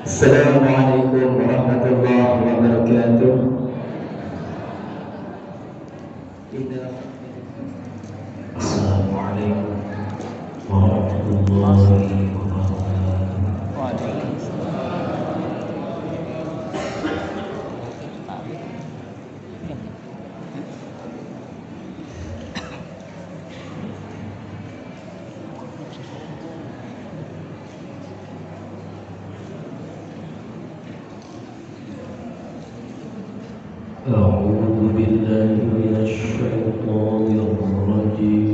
Assalamualaikum warahmatullahi wabarakatuh. Assalamualaikum warahmatullahi wabarakatuh. أعوذ بالله من الشيطان الرجيم.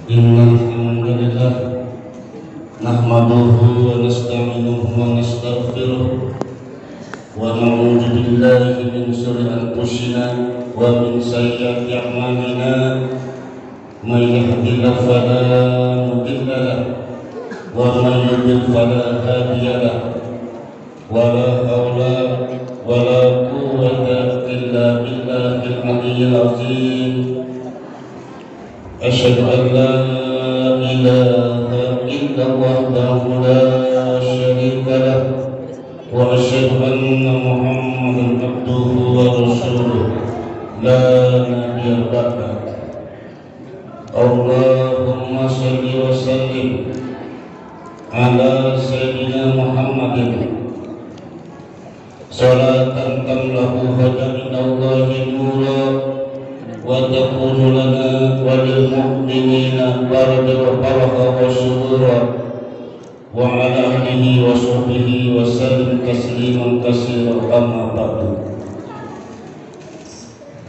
Inna ونعوذ بالله من شرور أنفسنا ومن سيئات أعمالنا من يهد الله فلا مضل له ومن يضلل فلا هادي له ولا حول ولا قوة إلا بالله العلي العظيم أشهد أن لا إله إلا الله وحده لا شريك له وأشهد أن محمدا عبده ورسوله لا نبي بعده اللهم صل وسلم على سيدنا محمد صلاة تملأ من الله نورا وتكون لنا وللمؤمنين بردا وفرحا وسرورا وعلى آله وصحبه وسلم تسليما كثيرا أما بعد.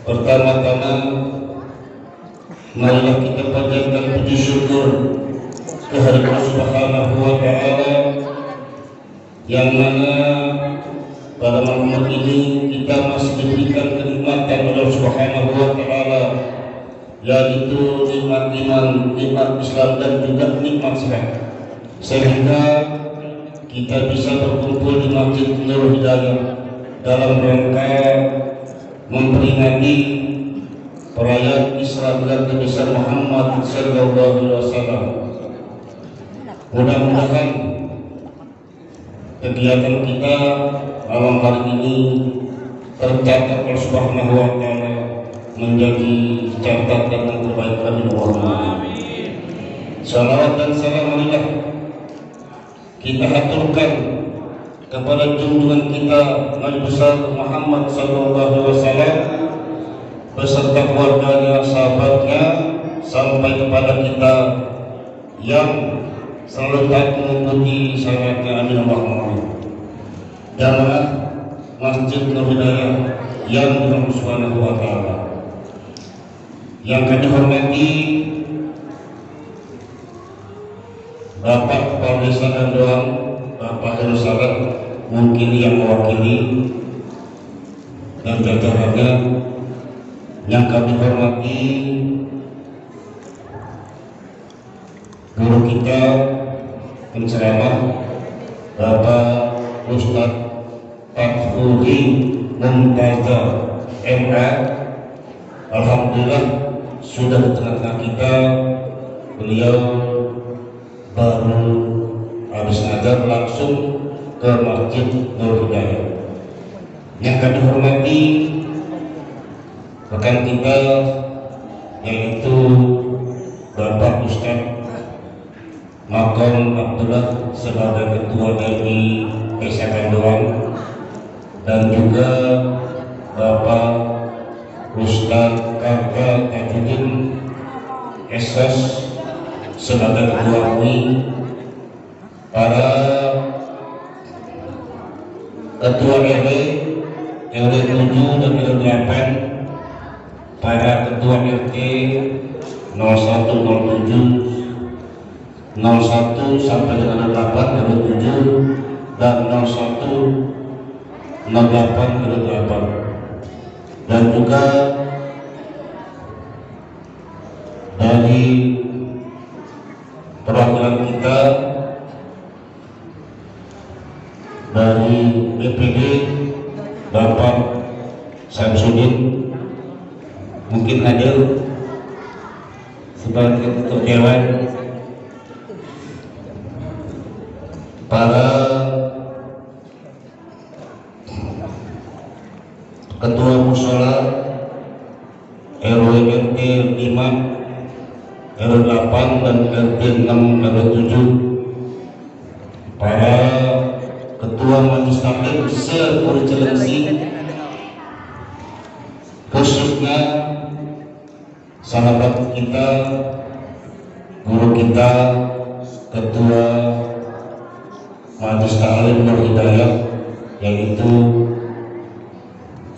Pertama-tama marilah kita panjatkan puji syukur kehadirat Allah Subhanahu wa Ta'ala, yang mana pada malam ini kita masih diberikan kenikmatan oleh Allah Subhanahu wa Ta'ala, yaitu nikmat iman, nikmat Islam, dan juga nikmat sehat, sehingga kita bisa berkumpul di Masjid Nurul Hidayah dalam rangka memperingati perayaan Isra Mi'raj Nabi Muhammad sallallahu alaihi wasallam. Mudah-mudahan kegiatan kita malam hari ini tercatat oleh Subhanahu wa Ta'ala menjadi catatan yang terbaik. Amin. Salawat dan salam kita aturkan kepada junjungan kita Nabi besar Muhammad sallallahu alaihi wasallam beserta keluarganya, sahabatnya, sampai kepada kita yang selalu taat mengikuti syariatnya. Amin. Jamaah Masjid Nurul Hidayah yang dirahmati Subhanahu wa Ta'ala, yang kami hormati Bapak Kepala Desa Gandoang, Bapak Herusalat, mungkin yang mewakili, dan jajarannya, yang kami hormati guru kita penceramah Bapak Ustadz Fathuri Mumtaza MA. Alhamdulillah sudah di tengah-tengah kita. Beliau baru habis ngajar langsung ke Masjid Nurul Hidayah. Yang kami hormati rekan kita, yaitu Bapak Ustadz Makom Abdullah sebagai Ketua dari Desa Gandoang, dan juga Bapak Ustadz Karga Tajudin SS sebagai Ketua UI, para Ketua RW 7 dan RW 8, para Ketua RT 01, 07, 01 sampai dengan 08 RW 7, dan 01, 08 RW 8, dan juga dari perwakilan kita dari BPD Bapak Samsudin, mungkin hadir sebagai ketua dewan, para ketua mushola RW RT 5, RW 8, dan RT 6, RW 7, para ketua majelis taklim se-Puri Cilengsi, khususnya sahabat kita, guru kita, ketua majelis taklim Nurul Hidayah, yaitu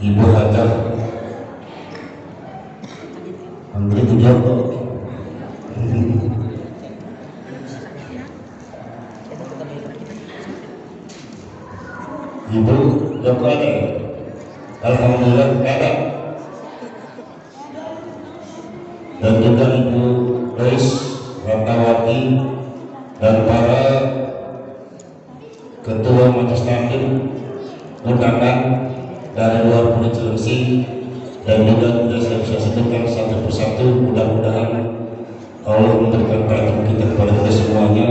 Ibu Hajar Andri Tujarto. Ibu Joko ada ya? Alhamdulillah ada. Dan juga Ibu Grace Ratnawati dan para ketua majelis taklim undangan dari luar Pulau Cilengsi, dan juga sudah saya bisa sebutkan satu persatu. Mudah-mudahan Allah memberikan perhatian kita kepada kita semuanya,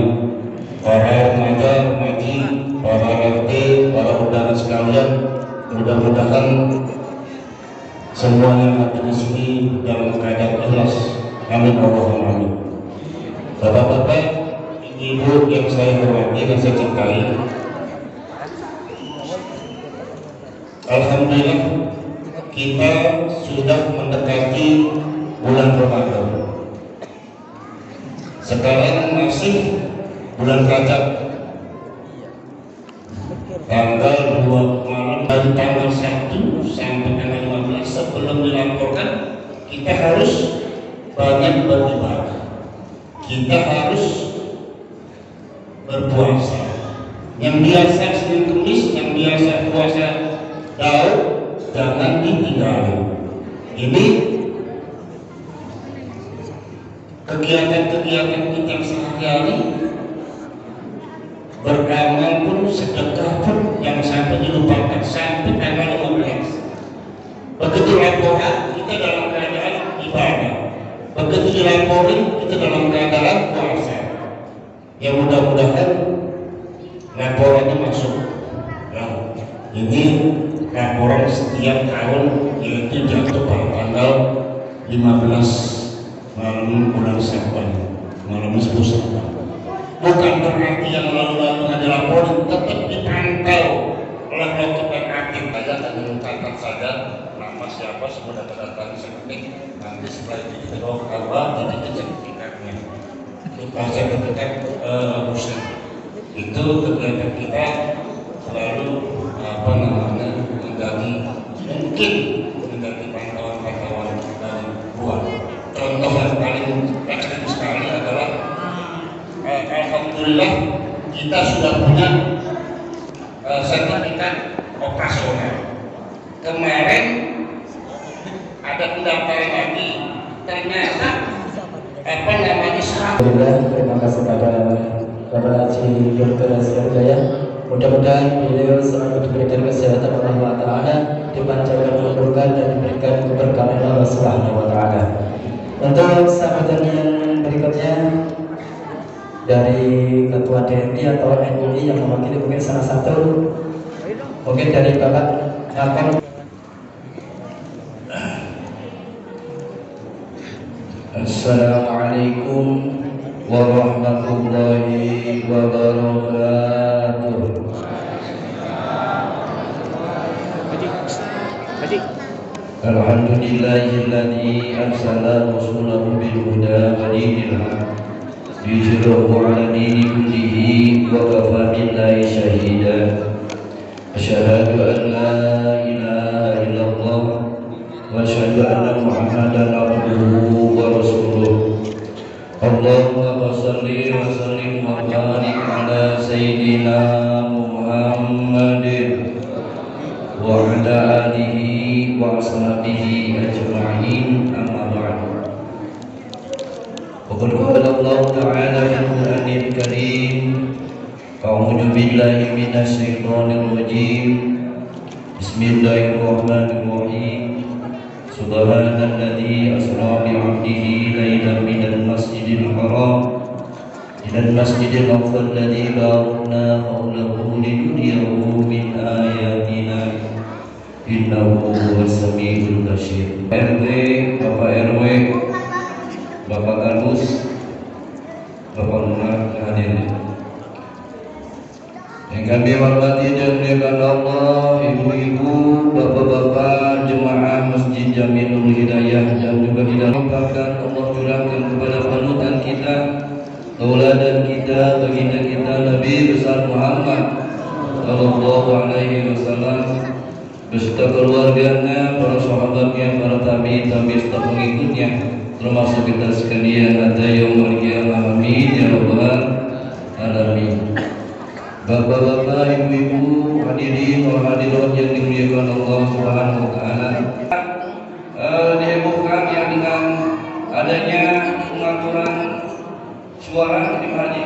para remaja, remaji, para RT, para undangan sekalian. Mudah-mudahan semua yang ada di sini dalam keadaan ikhlas. Amin Allahumma amin. Bapak-bapak, ibu yang saya hormati dan saya cintai, alhamdulillah kita sudah mendekati bulan Ramadan. Sekarang masih bulan Rajab, tanggal 2 malam dari tanggal 1 sampai tanggal 15 sebelum dilaporkan kita harus banyak beribadah, kita harus berpuasa. Yang biasa Senin Kemis, yang biasa puasa Daud, jangan ditinggalkan. Ini kegiatan-kegiatan kita sehari-hari, beramal pun, sedekah pun yang sampai dilupakan sampai tanggal 15. Begitu laporan kita dalam keadaan ibadah, begitu dilaporin kita dalam keadaan puasa. Ya mudah-mudahan laporannya masuk. Nah, ini laporan setiap tahun, yaitu jatuh pada tanggal 15 malam bulan Syawal, malam 10 Syawal. Bukan berarti yang lalu-lalu ada laporan, tetap dipantau oleh loket aktif. Saya akan mengungkapkan saja nama siapa semua data-data seperti nanti setelah itu kita bawa ke awal, jadi kita sertifikatnya. Kita sertifikat muslim. Itu kegiatan kita selalu menjadi mungkin menjadi pantauan-pantauan dari luar. Contoh yang paling ekstrim sekali adalah alhamdulillah kita sudah punya sertifikat operasional. Kemarin ada pendaftaran lagi, ternyata Alhamdulillah, terima kasih kepada Bapak Haji Dr. Hasyim Jaya. Mudah-mudahan beliau selalu diberikan kesehatan oleh Allah Ta'ala, dipanjangkan umurkan dan diberikan keberkahan Allah Subhanahu wa Ta'ala. Untuk sambutan yang berikutnya dari Ketua DNI atau NUI yang mewakili mungkin salah satu, mungkin dari Bapak Kapol. Assalamualaikum warahmatullahi wabarakatuh. Alhamdulillahilladzi arsala rasulahu bil huda wa dinil haq liyuzhirahu 'ala dini kullihi wa kafa billahi shahida. Asyhadu an la ilaha illallah wa asyhadu anna Muhammadan abduhu wa rasuluh. Allahumma shalli wa sallim wa barik ala sayyidina Muhammadin wa ala alihi wa ashabihi ajma'in, amma ba'd. Qul qala Allah ta'ala fil Qur'anil Karim, a'udzu billahi minasy syaithanir rajim. Bismillahirrahmanirrahim. Subhanalladzi asra bi 'abdihi lailan minal masjidil haram ilal masjidil aqsal ladzi barakna hawlahu linuriyahu min ayatina innahu huwas samiul basir. RT, Bapak RW, Bapak Garus, Bapak Lurah hadirin yang kami hormati dan muliakan Allah, ibu-ibu, bapak-bapak, jemaah Masjid Jamilul Hidayah, dan juga tidak lupakan Allah curahkan kepada panutan kita, tauladan kita, baginda kita Nabi besar Muhammad sallallahu alaihi wasallam, beserta keluarganya, para sahabatnya, para tabi'in, setelah pengikutnya, termasuk kita sekalian, hatta yaumul qiyamah, amin ya rabbal alamin. Bapak-bapak, ibu-ibu, hadirin wal hadirat yang dimuliakan Allah Subhanahu wa taala. Dihebohkan ya dengan adanya pengaturan suara di haji.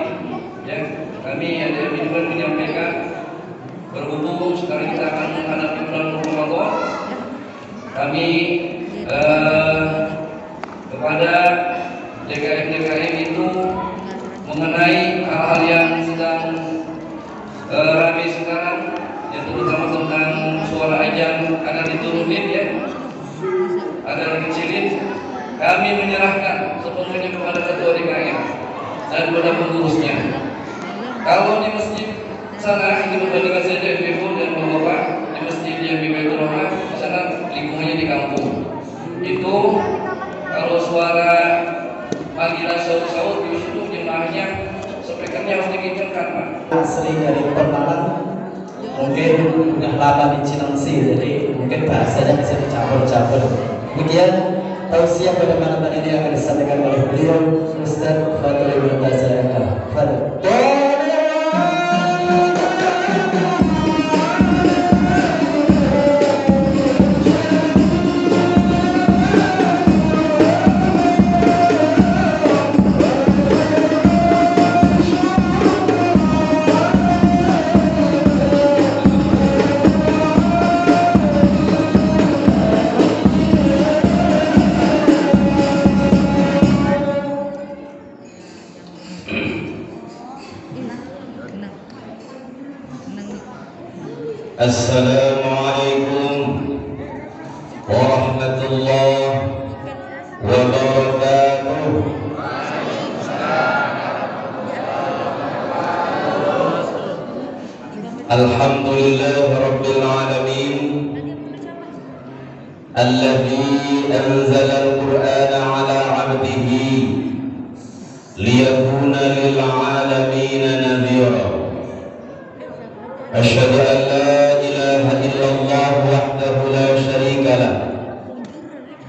Ya, kami ada yang menyampaikan berhubung sekarang kita akan menghadapi bulan Ramadan. Kami kepada DKM itu mengenai hal-hal yang sedang ramai sekarang, yang terutama tentang suara azan agar diturunin ya, agar dikecilin. Kami menyerahkan sepenuhnya kepada ketua DKM dan kepada pengurusnya. Kalau di masjid sana itu berbandingkan saja ibu dan bapak di masjid yang Baitur Rahmah, di sana lingkungannya di kampung. Itu kalau suara panggilan sahur-sahur di situ jemaahnya speakernya harus dikencangkan, Pak. Asli dari Pemalang, mungkin udah lama di Cilengsi, jadi mungkin bahasanya bisa dicampur-campur. Kemudian tausiah pada malam ini akan disampaikan oleh beliau Ustaz Fatul Ibn Tazayaka. Fadil. Assalamualaikum warahmatullahi wabarakatuh. Alhamdulillah rabbil alamin alladzi anzala al-Qur'ana 'ala 'abdihi liyakuna lil 'alamin nadhira. Asyhadu an la ilaha illallah wahdahu la syarika lah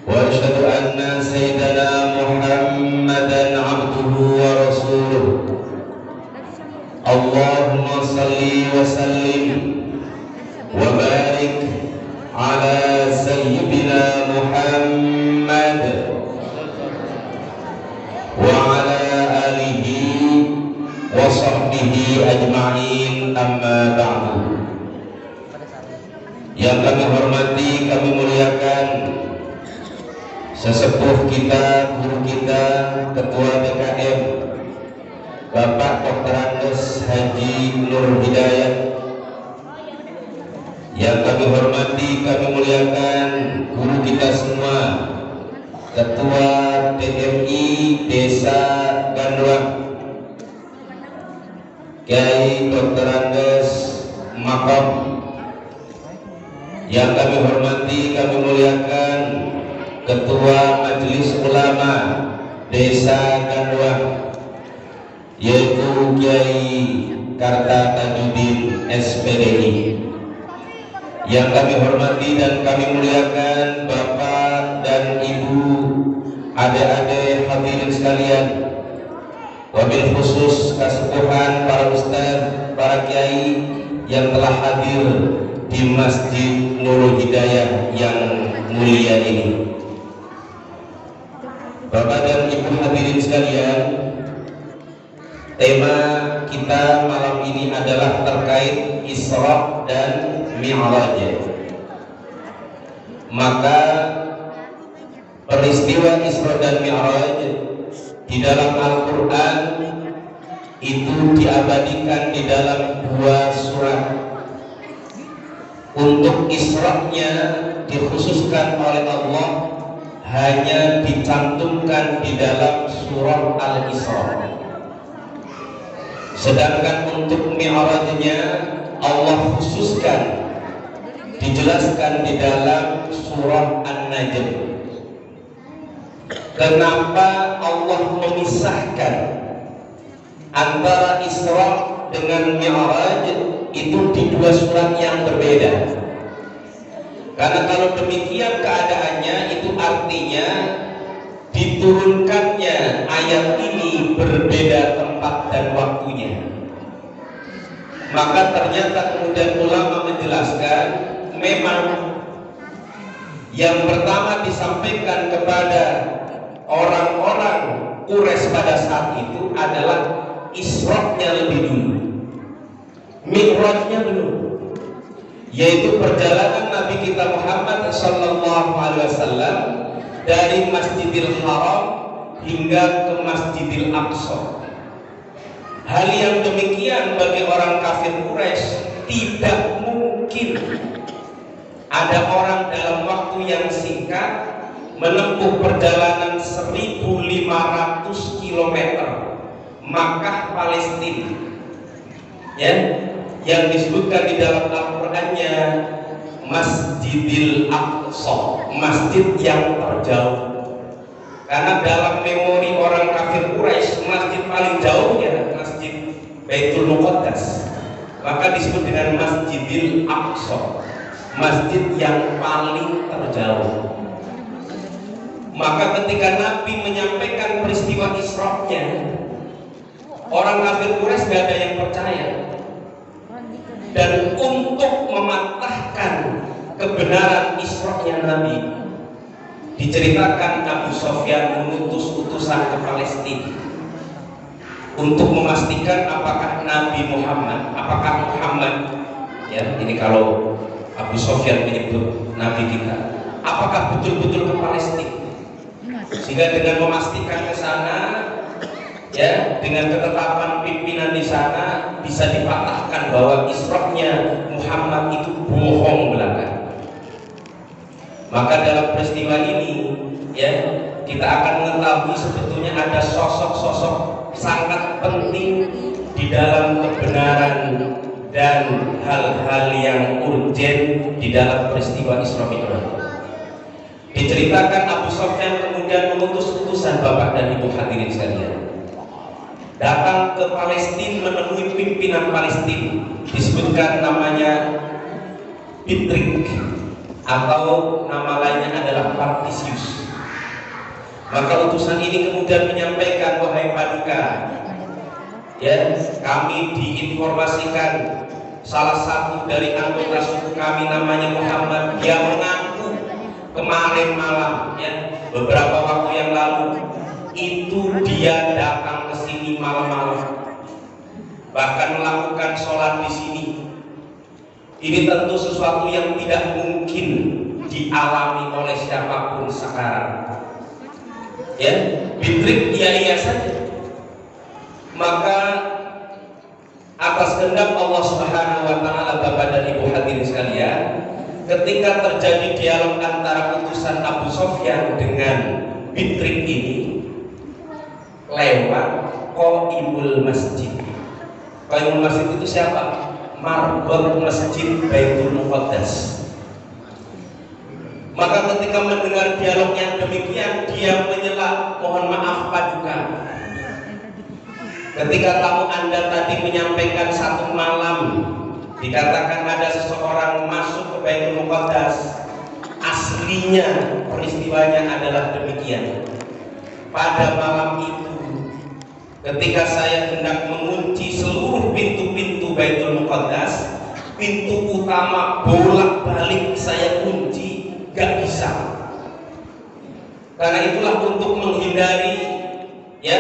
wa asyhadu anna sayyidana Muhammadan 'abduhu wa rasuluh. Allahumma salli wa sallim wa barik ala sayyidina Muhammad wa ala alihi wa sahbihi ajma'in, amma ba'du. Yang kami hormati, kami muliakan sesepuh kita, guru kita, ketua DKM Bapak Dr. Andes Haji Nur Hidayat. Yang kami hormati, kami muliakan guru kita semua, ketua TMI Desa Ganduang Kiai Dr. Andes Makom. Yang kami hormati, kami muliakan Ketua Majelis Ulama Desa Ganduang, yaitu Kiai Karta Tajuddin SPDI. Yang kami hormati dan kami muliakan Bapak dan Ibu, adik-adik hadirin sekalian, wabil khusus kesepuhan para ustaz, para kiai yang telah hadir di Masjid Nurul Hidayah yang mulia ini. Bapak dan Ibu hadirin sekalian, tema kita malam ini adalah terkait Isra dan Mi'raj. Maka peristiwa Isra dan Mi'raj di dalam Al-Quran itu diabadikan di dalam 2 surat. Untuk Isra-nya dikhususkan oleh Allah, hanya dicantumkan di dalam surah Al-Isra. Sedangkan untuk Mi'raj-nya Allah khususkan, dijelaskan di dalam surah An-Najm. Kenapa Allah memisahkan antara Isra dengan Mi'raj itu di 2 surat yang berbeda? Karena kalau demikian keadaannya, itu artinya diturunkannya ayat ini berbeda tempat dan waktunya. Maka ternyata kemudian ulama menjelaskan, memang yang pertama disampaikan kepada orang-orang Quraisy pada saat itu adalah Isra-nya lebih dulu, Mi'raj-nya belum, yaitu perjalanan Nabi kita Muhammad sallallahu alaihi wasallam dari Masjidil Haram hingga ke Masjidil Aqsa. Hal yang demikian bagi orang kafir Quraisy tidak mungkin ada orang dalam waktu yang singkat menempuh perjalanan 1.500 km Makkah Palestina, ya, yang disebutkan di dalam Al-Qur'annya Masjidil Aqsa, masjid yang terjauh. Karena dalam memori orang kafir Quraisy, masjid paling jauh ya Masjid Baitul Muqaddas, maka disebut dengan Masjidil Aqsa, masjid yang paling terjauh. Maka ketika Nabi menyampaikan peristiwa Isra-nya, orang kafir Quraisy gak ada yang percaya. Dan untuk mematahkan kebenaran Isra-nya Nabi, diceritakan Abu Sufyan mengutus utusan ke Palestina untuk memastikan apakah Nabi Muhammad, ya ini kalau Abu Sufyan menyebut Nabi kita, apakah betul-betul ke Palestina, sehingga dengan memastikan ke sana, ya, dengan ketetapan pimpinan di sana bisa dipatahkan bahwa Isra-nya Muhammad itu bohong belaka. Maka dalam peristiwa ini, ya, kita akan mengetahui sebetulnya ada sosok-sosok sangat penting di dalam kebenaran dan hal-hal yang urgen di dalam peristiwa Isra Mi'raj. Diceritakan Abu Sufyan kemudian mengutus utusan, Bapak dan Ibu hadirin sekalian, datang ke Palestina menemui pimpinan Palestina, disebutkan namanya Bitrik, atau nama lainnya adalah Partisius. Maka utusan ini kemudian menyampaikan, wahai paduka, ya, kami diinformasikan salah satu dari anggota suku kami namanya Muhammad, dia mengaku kemarin malam, ya, beberapa waktu yang lalu itu dia datang ke sini malam-malam, bahkan melakukan sholat di sini. Ini tentu sesuatu yang tidak mungkin dialami oleh siapapun sekarang. Ya, Bitrik iya saja. Maka atas kehendak Allah Subhanahu wa taala, Bapak dan Ibu hadirin sekalian, ketika terjadi dialog antara utusan Abu Sufyan dengan Bitrik ini lewat Qaimul Masjid. Qaimul Masjid itu siapa? Marbot Masjid Baitul Muqaddas. Maka ketika mendengar dialog yang demikian, dia menyela, mohon maaf paduka, ketika tamu Anda tadi menyampaikan satu malam dikatakan ada seseorang masuk ke Baitul Muqaddas, aslinya peristiwanya adalah demikian. Pada malam itu, ketika saya hendak mengunci seluruh pintu-pintu Baitul Muqaddas, pintu utama bolak-balik saya kunci, gak bisa. Karena itulah untuk menghindari, ya,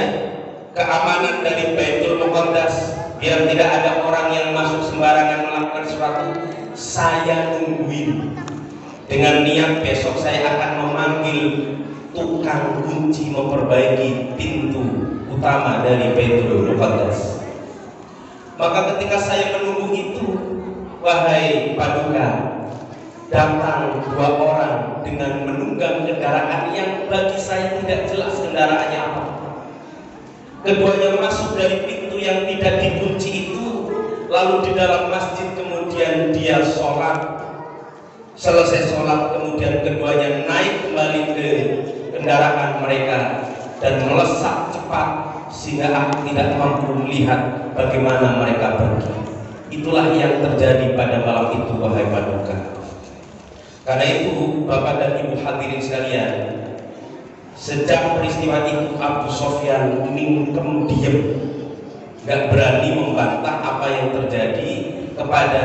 keamanan dari Baitul Muqaddas, biar tidak ada orang yang masuk sembarangan melakukan sesuatu, saya nungguin dengan niat besok saya akan memanggil tukang kunci memperbaiki pintu utama dari Baitul Muqaddas. Maka ketika saya menunggu itu, wahai paduka, datang dua orang dengan menunggang kendaraan yang bagi saya tidak jelas kendaraannya apa. Keduanya masuk dari pintu yang tidak dikunci itu, lalu di dalam masjid kemudian dia sholat. Selesai sholat kemudian keduanya naik kembali ke kendaraan mereka dan melesat cepat sehingga aku tidak mampu melihat bagaimana mereka pergi. Itulah yang terjadi pada malam itu, wahai paduka. Karena itu, Bapak dan Ibu hadirin sekalian, sejak peristiwa itu Abu Sufyan mingkem diem, nggak berani membantah apa yang terjadi kepada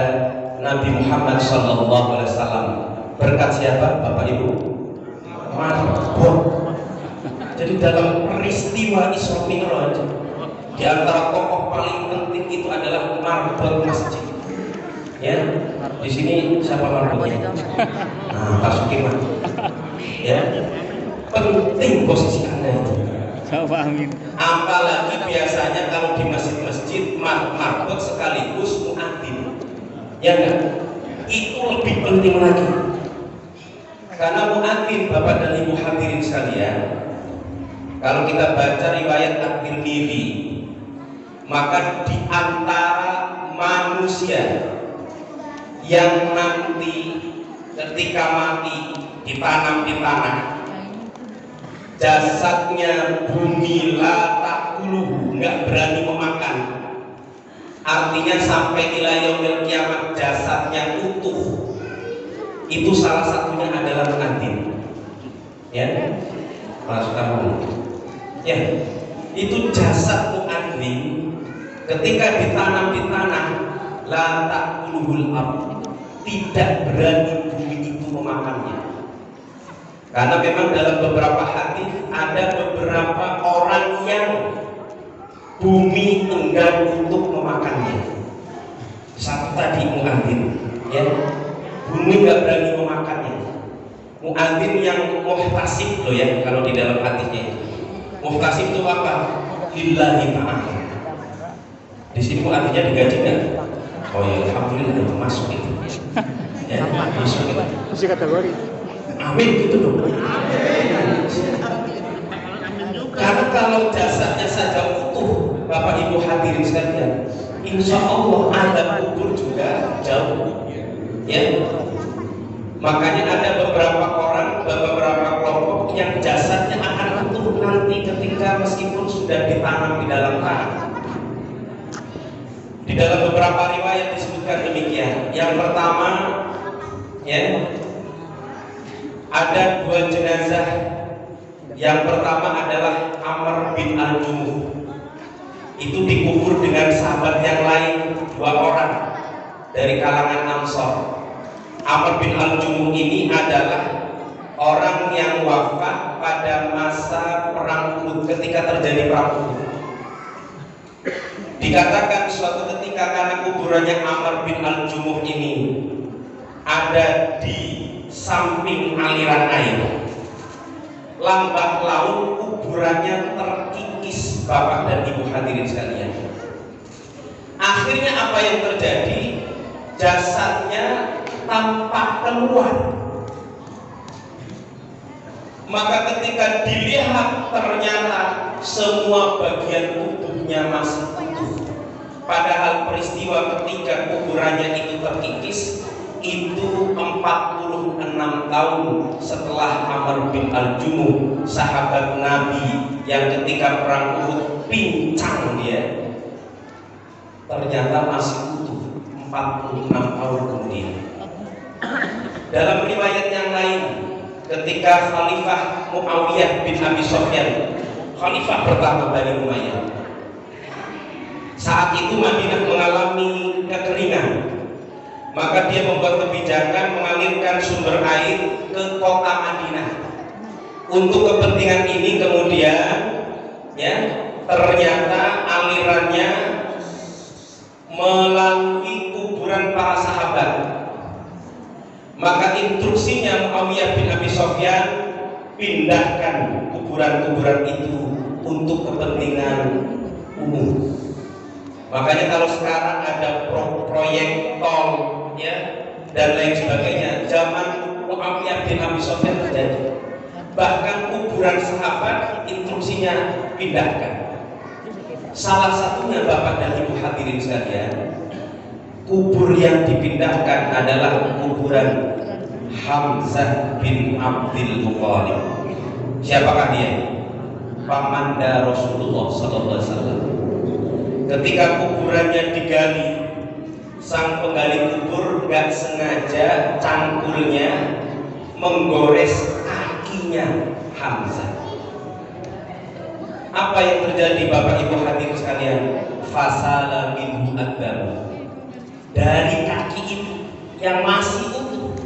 Nabi Muhammad SAW. Berkat siapa, Bapak Ibu? Marbot. Jadi dalam peristiwa Isra Mi'raj, di antara tokoh paling penting itu adalah marbot masjid. Ya, di sini siapa marbotnya? Nah, Pak Sukiman. Ya, penting posisi Anda itu. Amin. Apalagi biasanya kalau di masjid-masjid marbot sekaligus muadzin. Ya enggak? Itu lebih penting lagi. Karena muadzin, Bapak dan Ibu hadirin sekalian, kalau kita baca riwayat At-Tirmidzi, maka di antara manusia yang nanti ketika mati ditanam di tanah, jasadnya bumi la takuluhu, nggak berani memakan. Artinya sampai ila yaumil kiamat jasadnya utuh. Itu salah satunya adalah muadzin. Ya, masukkan. Ya, itu jasad muadzin ketika ditanam di tanah la takuluhul ard, tidak berani bumi itu memakannya. Karena memang dalam beberapa hadis ada beberapa orang yang bumi enggan untuk memakannya. Satu tadi muadzin, ya, bumi nggak berani memakannya. Muadzin yang muhtasib loh ya, kalau di dalam hadisnya. Muhtasib itu apa? Lillahi ta'ala. Di sini muadzinnya digaji nggak? Oh ya, alhamdulillah itu masuk itu. Ya, masuk itu. Masih kategori. Amin gitu dong. Karena kalau jasadnya saja utuh, Bapak Ibu hadirin sekalian, insya Allah ada kubur juga jauh. Ya, makanya ada beberapa orang, beberapa kelompok yang jasadnya akan utuh nanti ketika meskipun sudah ditanam di dalam tanah. Di dalam beberapa riwayat disebutkan demikian. Yang pertama, ya, ada dua jenazah. Yang pertama adalah Amr bin Al-Jumuh. Itu dikubur dengan sahabat yang lain, 2 orang dari kalangan Ansor. Amr bin Al-Jumuh ini adalah orang yang wafat pada masa perang Uhud, ketika terjadi perang Uhud. Dikatakan suatu ketika karena kuburannya Amr bin Al-Jumuh ini ada di samping aliran air, lambat laun kuburannya terkikis, Bapak dan Ibu hadirin sekalian. Akhirnya apa yang terjadi? Jasadnya tampak keluar. Maka ketika dilihat ternyata semua bagian tubuhnya masih utuh. Padahal peristiwa ketika kuburannya itu terkikis itu 46 tahun setelah Amr bin Al-Jumuh, sahabat Nabi yang ketika perang Uhud pincang dia, ternyata masih utuh 46 tahun kemudian. Dalam riwayat yang lain, ketika Khalifah Muawiyah bin Abi Sufyan, Khalifah pertama Bani Umayyah, saat itu Madinah mengalami kekeringan, maka dia membuat kebijakan mengalirkan sumber air ke kota Madinah. Untuk kepentingan ini kemudian, ya, ternyata alirannya melalui kuburan para sahabat. Maka instruksinya Muawiyah bin Abi Sufyan, pindahkan kuburan-kuburan itu untuk kepentingan umum. Makanya kalau sekarang ada proyek tol, ya, dan lain sebagainya, zaman Muawiyah bin Abi Sufyan terjadi. Bahkan kuburan sahabat instruksinya pindahkan. Salah satunya Bapak dan Ibu hadirin sekalian, kubur yang dipindahkan adalah kuburan Hamzah bin Abdul Muthalib. Siapakah dia? Pamanda Rasulullah SAW. Ketika kuburannya digali, sang penggali kubur gak sengaja cangkulnya menggores kakinya Hamzah. Apa yang terjadi Bapak Ibu hadirin sekalian? fasala minhu adam, dari kaki itu yang masih utuh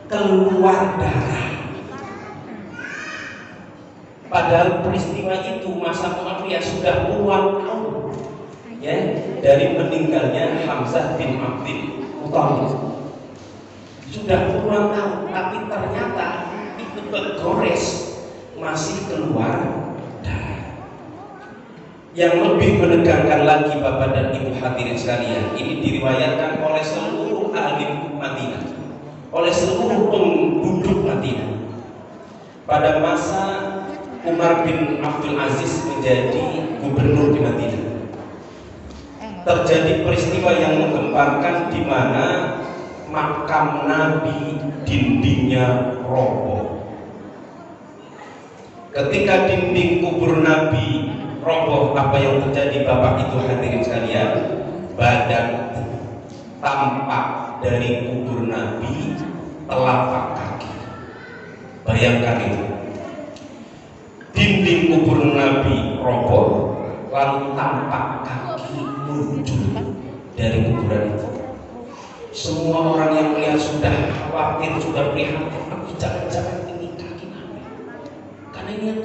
keluar darah. Padahal peristiwa itu masa Muawiyah sudah puluhan tahun ya dari meninggalnya Hamzah bin Abdul Muthalib, sudah puluhan tahun, tapi ternyata itu tergores masih keluar darah. Yang lebih menegangkan lagi Bapak dan Ibu hadirin sekalian, ini diriwayatkan oleh seluruh ahli Madinah, oleh seluruh penduduk Madinah. Pada masa Umar bin Abdul Aziz menjadi gubernur di Madinah, terjadi peristiwa yang menggemparkan di mana makam Nabi dindingnya roboh. Ketika dinding kubur Nabi roboh, apa yang terjadi Bapak Ibu hadirin sekalian? Badan tampak dari kubur Nabi telapak kaki. Bayangkan itu, dinding kubur Nabi roboh, lalu tampak kaki muncul dari kuburan itu. Semua orang yang melihat sudah khawatir, sudah prihatin, tapi jangan-jangan ini kaki Nabi, karena ini yang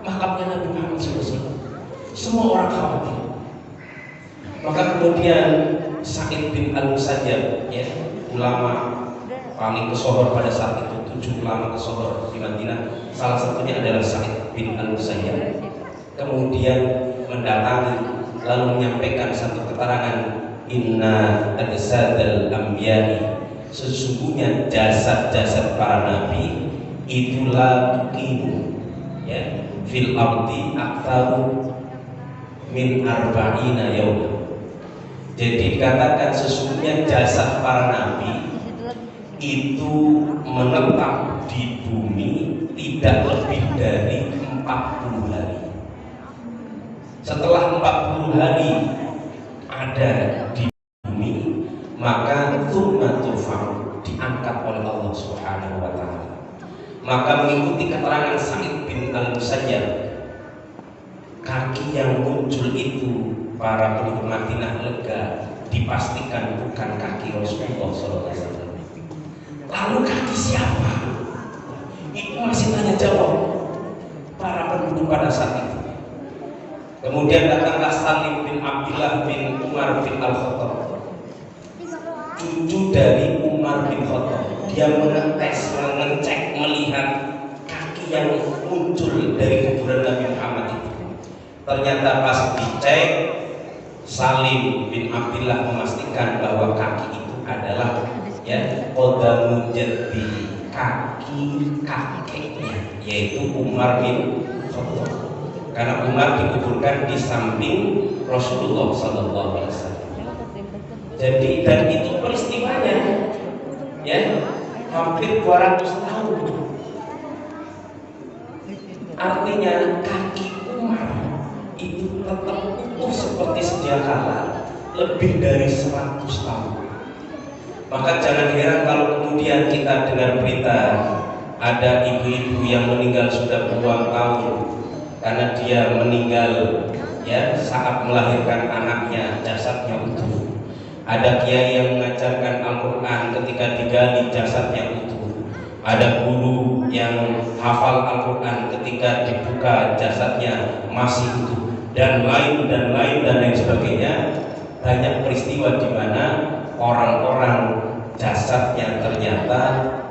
makamnya Nabi Muhammad SAW. Semua orang khawatir. Maka kemudian Sa'id bin Al-Musayyab, ya, ulama paling kesohor pada saat itu, 7 ulama kesohor di Madinah, salah satunya adalah Sa'id bin Al-Musayyab, kemudian mendatangi lalu menyampaikan satu keterangan, inna ajsadal anbiya'i, sesungguhnya jasad-jasad para nabi itulah tuqimu ya fil ardi aktsaru min arba'ina yaum. Jadi dikatakan sesungguhnya jasad para nabi itu menetap di bumi tidak lebih dari 40 hari. Setelah 40 hari ada di bumi, maka tsumma turfa'u, diangkat oleh Allah Subhanahu wa taala. Maka mengikuti keterangan Sa'id bin Al-Musayyab, kaki yang muncul itu para penduduk Madinah lega, dipastikan bukan kaki Rasulullah SAW. Lalu kaki siapa? Itu masih tanya jawab para penduduk pada saat itu. Kemudian datanglah Salim bin Abdullah bin Umar bin Al-Khattab, cucu dari Umar bin Khattab. Dia mengetes, mengecek, melihat kaki yang muncul dari kuburan Nabi Muhammad itu. Ternyata pas dicek, Salim bin Abdullah memastikan bahwa kaki itu adalah ya qadamun jaddi, kaki kakeknya, yaitu Umar bin Khattab. Karena Umar dikuburkan di samping Rasulullah SAW. Jadi dan itu peristiwanya ya hampir 200 tahun. Artinya kaki Umar itu tetap utuh seperti sedia kala lebih dari 100 tahun. Maka jangan heran kalau kemudian kita dengar berita ada ibu-ibu yang meninggal sudah puluhan tahun karena dia meninggal ya saat melahirkan anaknya, jasadnya utuh. Ada kiai yang mengajarkan Al-Quran, ketika digali jasadnya utuh. Ada guru yang hafal Al-Quran, ketika dibuka jasadnya masih utuh, dan lain sebagainya. Banyak peristiwa di mana orang-orang jasadnya ternyata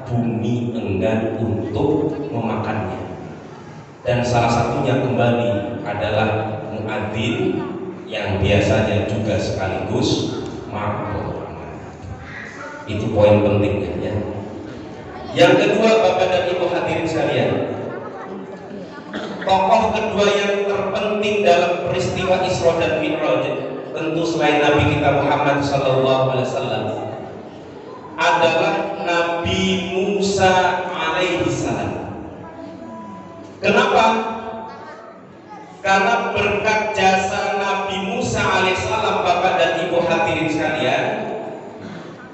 bumi enggan untuk memakannya. Dan salah satunya kembali adalah muadzin yang biasanya juga sekaligus mabuk. Itu poin pentingnya ya. Yang kedua, Bapak dan Ibu hadirin sekalian, tokoh kedua yang terpenting dalam peristiwa Isra dan Mi'raj tentu selain Nabi kita Muhammad SAW adalah Nabi Musa alaihissalam. Kenapa? Karena berkat jasa Nabi Musa alaihissalam, Bapak dan Ibu hadirin sekalian,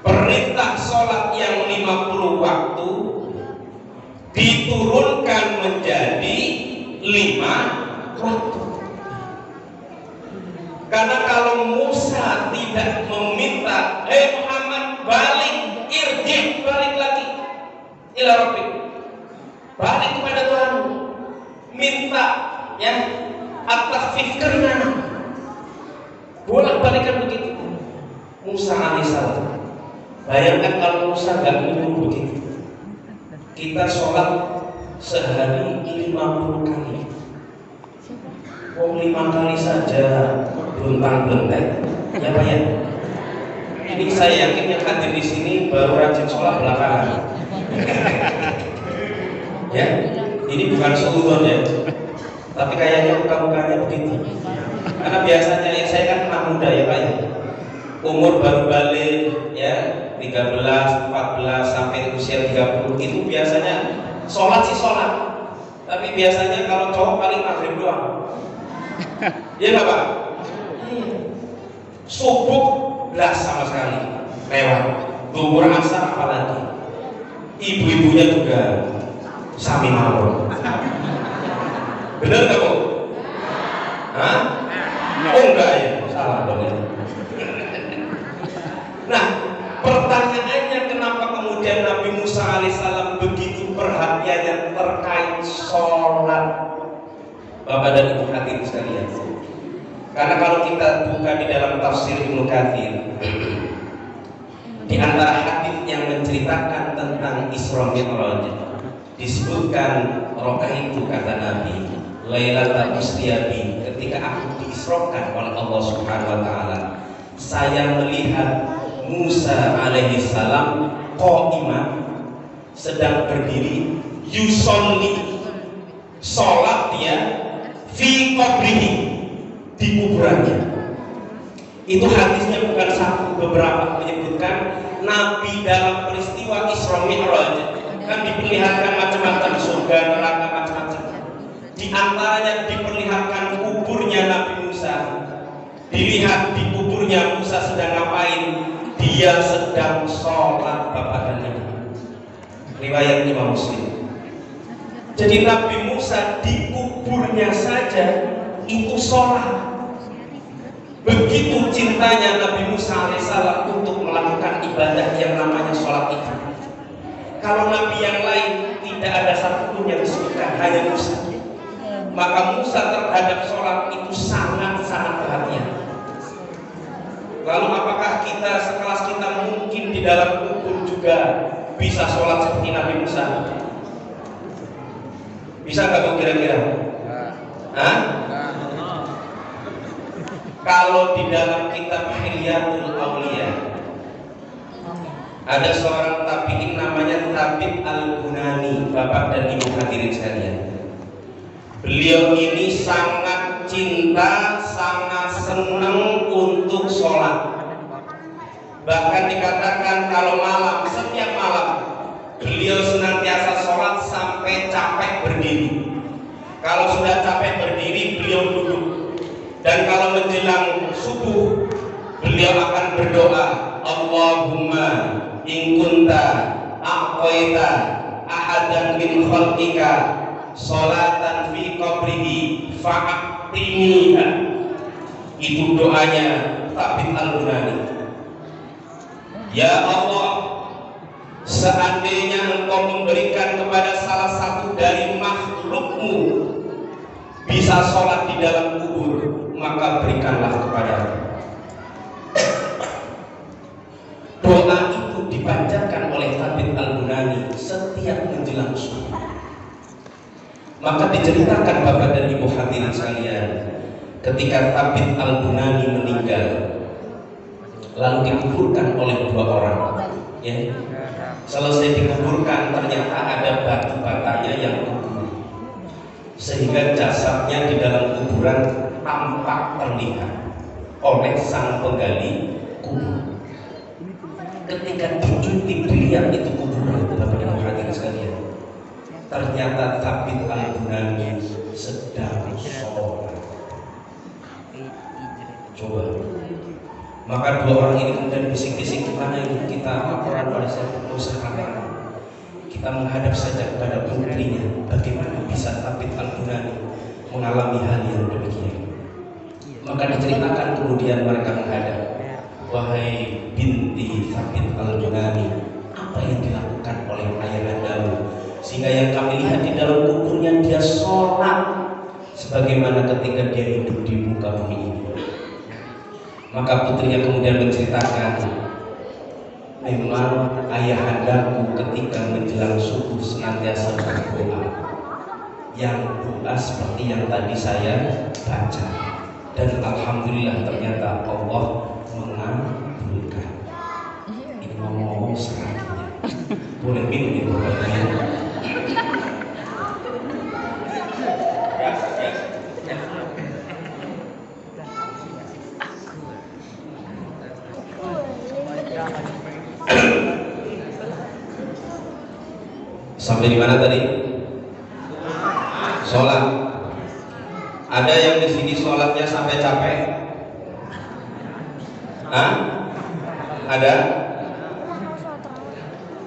perintah sholat yang 50 waktu diturunkan menjadi 5 waktu. Karena kalau Musa tidak meminta, Muhammad balik, balik lagi ila rabbik, balik kepada Tuhan, minta ya at-takhfif keringanan, bolak-balikan begitu. Musa alaihissalam, bayangkan kalau Musa gak menyuruh begitu, kita sholat sehari 50 kali. 5 kali saja beruntang-bentek, ya Pak ya. Ini saya yakin yang hadir di sini baru rajin sholat belakangan. Ya, ini bukan seudon ya, tapi kayaknya muka-mukanya begitu. Karena biasanya ya saya kan anak muda ya Pak ya, umur baru balik ya 13, 14 sampai usia 30 itu biasanya sholat sih sholat, tapi biasanya kalau cowok paling maghrib doang. Iya nggak Pak? Subuh belas sama sekali lewat, zuhur asar apalagi, ibu-ibunya juga sami mawon. Bener nggak Bu? Hah? Oh enggak ya, salah dong ya. Nah, pertanyaannya kenapa kemudian Nabi Musa alaihissalam begitu perhatiannya terkait sholat? Bapak dan Ibu hadirin sekalian, karena kalau kita buka di dalam tafsir Ibnu Katsir, di antara hadis yang menceritakan tentang Isra Mi'raj disebutkan itu kata Nabi, Lailatul Usriyabi, ketika aku diisrokan oleh Allah Subhanahu wa taala, saya melihat Musa alaihi salam qa'iman, sedang berdiri, yusolli, sholat dia fi qabrihi, di kuburannya. Itu hadisnya bukan satu, beberapa menyebutkan Nabi dalam peristiwa Isra Mi'raj kan diperlihatkan macam-macam, surga, neraka, macam-macam. Di antaranya diperlihatkan kuburnya Nabi Musa. Dilihat di kuburnya Musa sedang ngapain? Dia sedang sholat, Bapak dan Ibu. Riwayat Imam Muslim. Jadi Nabi Musa di kuburnya saja itu sholat. Begitu cintanya Nabi Musa alaihissalam untuk melakukan ibadah yang namanya sholat itu. Kalau Nabi yang lain tidak ada satupun yang disebutkan, hanya Musa. Maka Musa terhadap sholat itu sangat-sangat perhatian. Lalu apakah kita sekelas kita mungkin di dalam kubur juga bisa sholat seperti Nabi Musa? Bisa nggak kira-kira? Hah? Kalau di dalam kitab Hilyatul Auliya ada seorang tabi'in namanya Tabib Al-Bunani, Bapak dan Ibu hadirin sekalian. Beliau ini sangat cinta, sangat senang untuk sholat. Bahkan dikatakan kalau malam, setiap malam beliau senantiasa sholat sampai capek berdiri. Kalau sudah capek berdiri, beliau duduk. Dan kalau menjelang subuh, beliau akan berdoa, Allahumma in kunta a'taita ahadan min khalqika sholatan fi qabrihi fa'atiniha. Itu doanya Tabib Al-Bunani. Ya Allah, seandainya Engkau memberikan kepada salah satu dari makhlukmu bisa sholat di dalam kubur, maka berikanlah kepada-Nya. Doa itu dipanjatkan oleh Tabib Al-Bunani setiap menjelang subuh. Maka diceritakan Bapak dan Ibu hadirin sekalian, ketika Tabib Al-Bunani meninggal, lalu dikuburkan oleh 2 orang, ya. Selesai dikuburkan, ternyata ada batu batanya yang gugur, sehingga jasadnya di dalam kuburan tampak terlihat oleh sang penggali kubur. Ketika diintip dilihat itu kuburan, Bapak dan Ibu hadirin sekalian, ternyata Tabib Al-Bunani sedang sholat. Coba. Maka 2 orang ini kemudian bisik-bisik, gimana ini kita laporan pada Musa katakan, kita menghadap saja kepada putrinya. Bagaimana bisa Tabib Al-Bunani mengalami hal yang demikian? Maka diceritakan kemudian mereka menghadap, wahai binti Thabit al-Bunani, apa yang dilakukan oleh ayahandamu sehingga yang kami lihat di dalam kuburnya dia sholat sebagaimana ketika dia hidup di muka bumi ini. Maka putrinya kemudian menceritakan, memang ayahandaku ketika menjelang subuh senantiasa berdoa, yang doa seperti yang tadi saya baca, dan alhamdulillah ternyata Allah mengabulkan. Ini ngomong-ngomong selanjutnya boleh minum ya Bapak-Ibu. Sampai di mana tadi? Sholat. Ada yang di sini sholatnya sampai capek? Hah? Ada?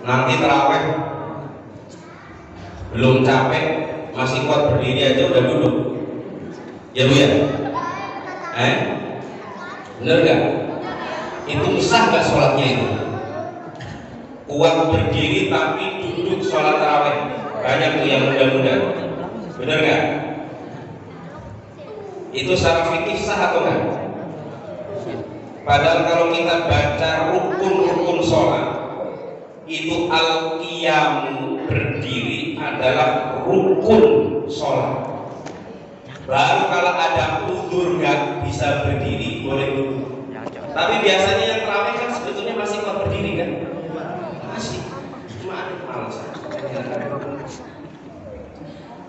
Nanti terawih belum capek, masih kuat berdiri aja udah duduk. Ya Bu ya? Bener gak? Itu sah gak sholatnya itu? Kuat berdiri tapi duduk sholat tarawih. Banyak tuh yang muda-muda. Bener gak? Itu secara fikih sah atau enggak? Padahal kalau kita baca rukun-rukun sholat, itu al-qiyam berdiri adalah rukun sholat. Baru kalau ada uzur gak bisa berdiri boleh duduk. Tapi biasanya yang tarawih kan sebetulnya masih kuat berdiri kan? Masih, cuma malas.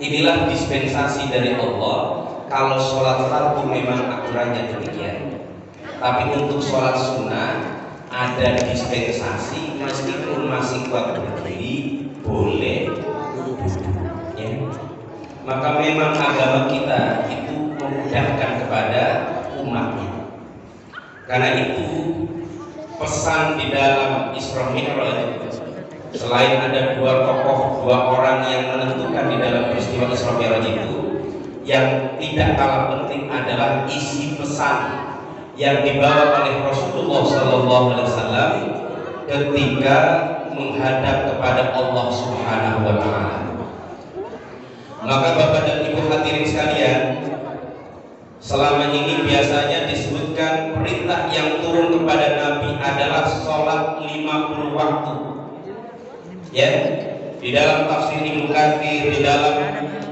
Inilah dispensasi dari Allah. Kalau sholat fardu memang aturannya demikian, tapi untuk sholat sunnah ada dispensasi, meskipun masih kuat berdiri boleh duduk ya. Maka memang agama kita itu memudahkan kepada umatnya. Karena itu pesan di dalam Isra Mi'raj, selain ada dua orang yang menentukan di dalam peristiwa Isra Mi'raj itu, yang tidak kalah penting adalah isi pesan yang dibawa oleh Rasulullah SAW ketika menghadap kepada Allah Subhanahu wa Ta'ala. Maka Bapak dan Ibu hadirin sekalian, selama ini biasanya disebutkan perintah yang turun kepada Nabi adalah sholat 50 waktu. Ya, di dalam tafsir Ibnu Katsir, di dalam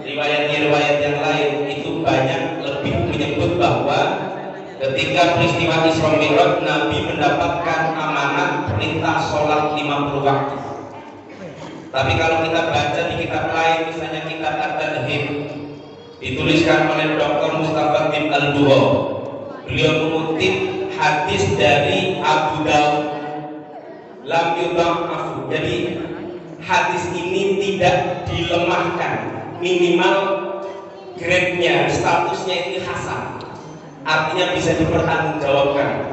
riwayat-riwayat yang lain itu banyak lebih menyebut bahwa ketika peristiwa Isra Mi'raj Nabi mendapatkan amanat perintah sholat 50 waktu. Tapi kalau kita baca di kitab lain, misalnya kitab At-Tadhib, dituliskan oleh Dr. Mustafa bin Al-Duho, beliau mengutip hadis dari Abu Daud, lam yudha'af. Jadi hadis ini tidak dilemahkan, minimal grade-nya, statusnya itu hasan, artinya bisa dipertanggungjawabkan.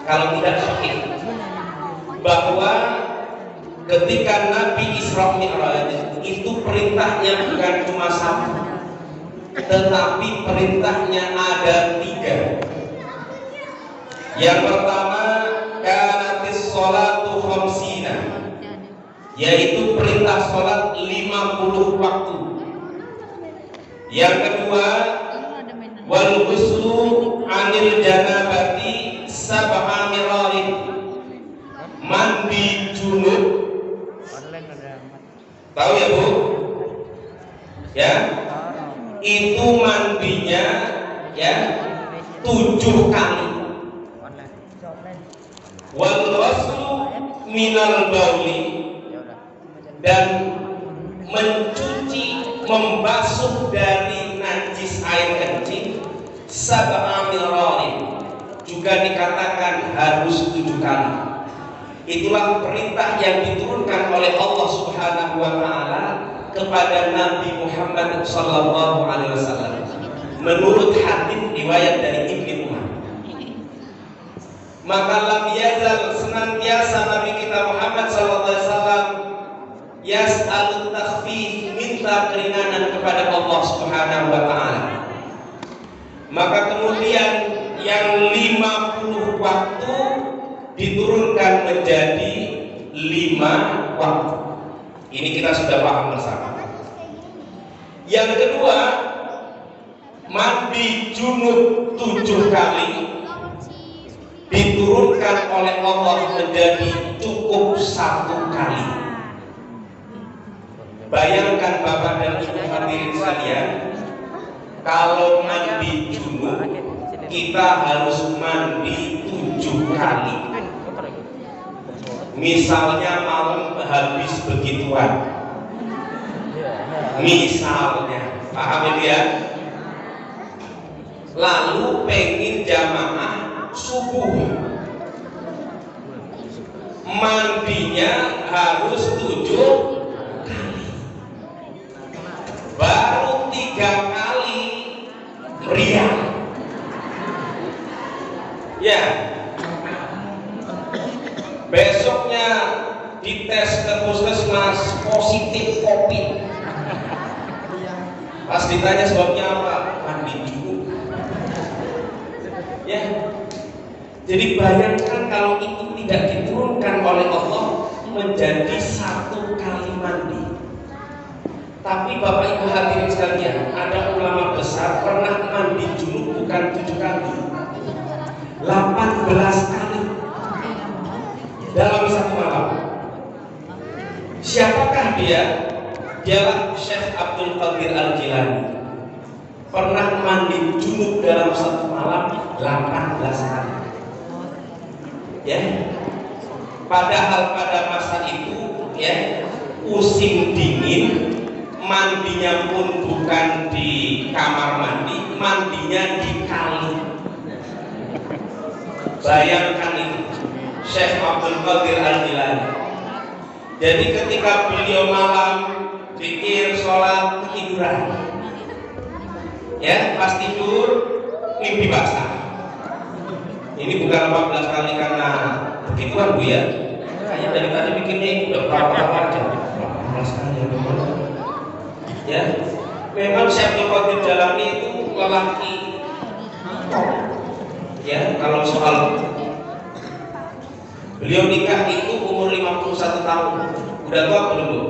Kalau tidak sahih, bahwa ketika Nabi Isra Mi'raj itu perintahnya bukan cuma satu, tetapi perintahnya ada 3. Yang pertama, kanatis sholatu khamsina, yaitu perintah sholat 50 waktu. Yang kedua, wal ghuslu anil janabati sab'a mirarin, mandi junub. Tahu ya Bu? Ya, itu mandinya ya 7 kali. Wal ghuslu minal bauli, dan mencuci, membasuh dari najis air kencing sab'a mirarin, juga dikatakan harus 7 kali. Itulah perintah yang diturunkan oleh Allah Subhanahu wa Ta'ala kepada Nabi Muhammad sallallahu alaihi wasallam menurut hadis riwayat dari Ibnu Umar. Maka lam yazal, senantiasa Nabi kita Muhammad sallallahu alaihi wasallam yas'alut takhfif, minta keringanan kepada Allah Subhanahu wa Ta'ala. Maka kemudian yang 50 waktu diturunkan menjadi 5 waktu. Ini kita sudah paham bersama. Yang kedua, mandi junub 7 kali diturunkan oleh Allah menjadi cukup 1 kali. Bayangkan Bapak dan Ibu hadirin sekalian, kalau mandi junub kita harus mandi 7 kali. Misalnya malam habis begituan, misalnya, paham ya? Lalu pengen jamaah subuh, mandinya harus 7 kali, baru 3 kali meriang, ya. Besoknya dites ke puskesmas positif COVID. Pas ditanya sebabnya apa, mandi junub. Ya, jadi bayangkan kalau itu tidak diturunkan oleh Allah menjadi 1 kali mandi. Tapi Bapak Ibu hadirin sekalian, ada ulama besar pernah mandi junub bukan 7 kali, 18 kali dalam 1 malam. Siapakah dia? Dialah Syekh Abdul Qadir Al-Jilani. Pernah mandi junub dalam 1 malam 18 kali. Ya. Padahal pada masa itu ya musim dingin, mandinya pun bukan di kamar mandi, mandinya di kali. Bayangkan itu, Syekh Abdul Qadir Al-Jilani. Jadi ketika beliau malam zikir, sholat, ketiduran, ya pas tidur mimpi basah. Ini bukan 14 kali karena begituan Bu ya. Kayaknya dari tadi bikinnya itu udah berapa aja. 14 kali ya. Memang Syekh Abdul Qadir Jalani itu lelaki top. Ya, kalau soal beliau nikah itu umur 51 tahun. Udah tua belum Bu?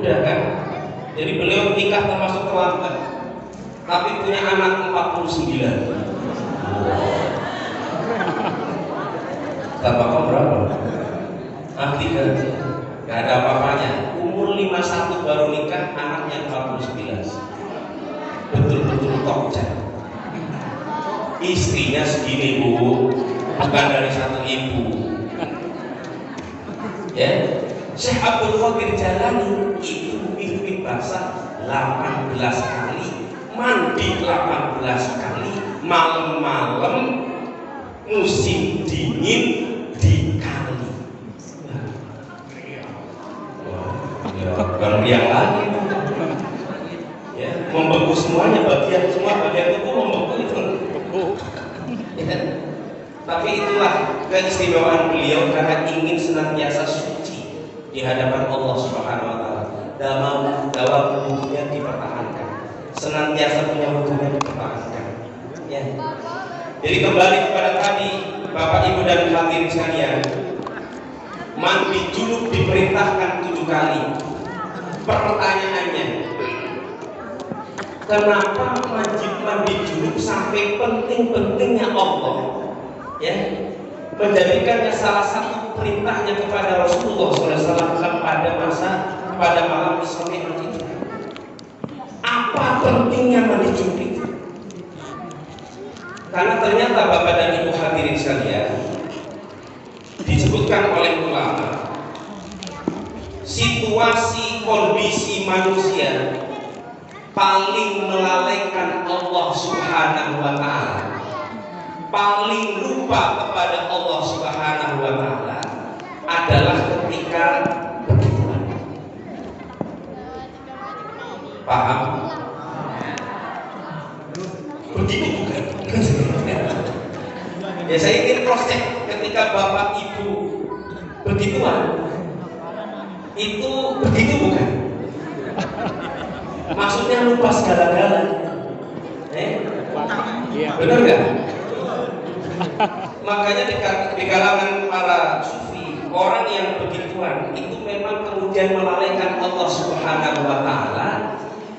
Udah kan? Jadi beliau nikah termasuk terlambat. Tapi punya anak 49. Bapak kau berapa? Ah, 3. Gak ada apa-apanya. Umur 51 baru nikah, anaknya 49. Betul-betul tokcer. Istrinya segini Bu, bukan dari 1 ibu. Ya, Syekh Abdul Qadir Jalani itu mimpi basah 18 kali, mandi 18 kali, malam-malam musim dingin dikali. Ya, bukan yang lagi. Ya, membeku semuanya, bagian tubuh membeku itu. Ya. Tapi itulah keistimewaan beliau karena ingin senantiasa suci di hadapan Allah Subhanahu wa taala. Dalam wudhunya dipertahankan, senantiasa punya wudhunya dipertahankan. Ya. Jadi kembali kepada tadi, Bapak Ibu dan hadirin sekalian, mandi junub diperintahkan 7 kali. Pertanyaannya, kenapa wajib mandi junub sampai penting-pentingnya Allah ya menjadikannya salah satu perintahnya kepada Rasulullah SAW pada malam Isra Mi'raj itu? Apa pentingnya mandi junub itu? Karena ternyata Bapak dan Ibu hadirin sekalian, disebutkan oleh ulama, situasi kondisi manusia paling melalaikan Allah Subhanahu wa taala, paling lupa kepada Allah Subhanahu wa taala adalah ketika berdoa. Paham? Begitu bukan? Ya saya ingin cross check ketika Bapak Ibu begituan, itu begitu bukan? Maksudnya lupa segala-galanya. Benar nggak? Makanya di kalangan para sufi, orang yang begituan itu memang kemudian melalaikan Allah Subhanahu wa Ta'ala,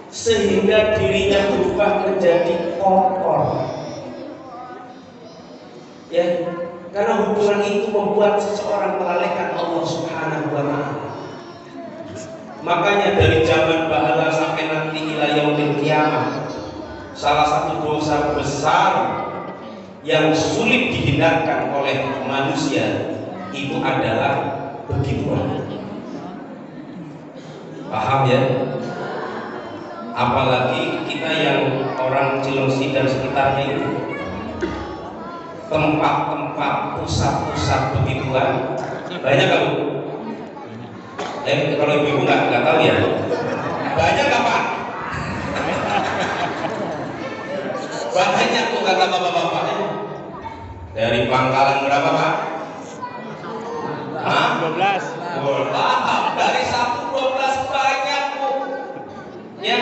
sehingga dirinya berubah menjadi kotor. Ya, karena hubungan itu membuat seseorang melalaikan Allah Subhanahu wa Ta'ala. Makanya dari zaman bahala sampai nanti ila yaumil qiyamah, salah satu dosa besar yang sulit dihindarkan oleh manusia itu adalah begituan. Paham ya? Apalagi kita yang orang Cilengsi dan sekitarnya itu, tempat-tempat pusat-pusat begituan banyak kan? Kalau ibu nggak tahu ya, banyak apa? Banyak tuh kata bapak-bapaknya. Dari Pangkalan berapa Pak? 12. Dari 1-12 banyak Bu. Ya,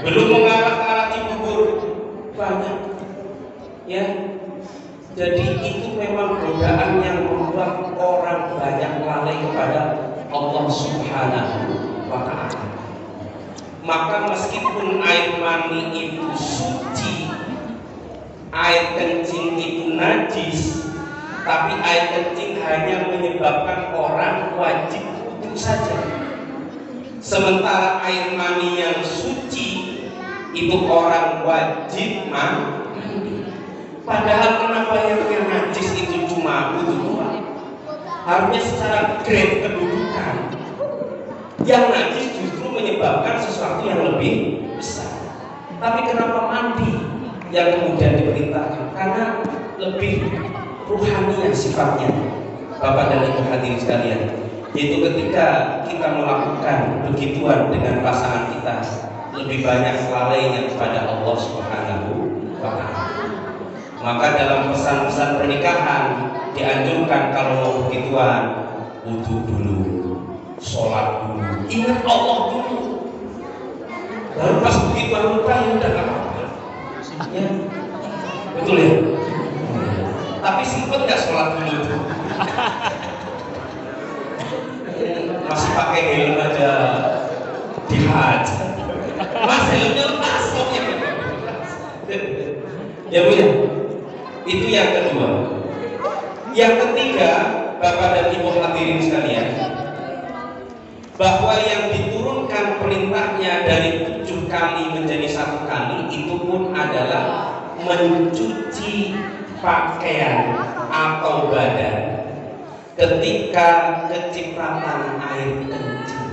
belum mengarah ke arah Cibubur banyak. Ya, jadi itu memang godaan yang membuat orang banyak lalai kepada Allah Subhanahu wa Ta'ala. Maka meskipun air mani itu suci, air kencing itu najis, tapi air kencing hanya menyebabkan orang wajib wudu saja. Sementara air mani yang suci itu orang wajib mandi. Padahal kenapa yang najis itu cuma wudu doang? Harusnya secara grade kedudukan yang najis justru menyebabkan sesuatu yang lebih besar. Tapi kenapa mandi yang kemudian diperintahkan? Karena lebih ruhani sifatnya, Bapak dan Ibu hadirin sekalian. Yaitu ketika kita melakukan begituan dengan pasangan kita, lebih banyak lalainya kepada Allah Subhanahu wa Ta'ala. Maka dalam pesan-pesan pernikahan dianjurkan kalau mau begituan, wudu dulu, sholat dulu, ingat Allah dulu. Lalu pas begituan lupa ya udah nggak apa-apa. Ya, betul ya. Tapi simpen nggak sholat dulu? Masih pakai helm aja di haji. Mas helmnya lepas pokoknya. Ya Bu ya. Itu yang kedua. Yang ketiga, Bapak dan Ibu hadirin sekalian, bahwa yang diturunkan perintahnya dari 7 kali menjadi 1 kali itu pun adalah mencuci pakaian atau badan ketika kecipratan air kencing.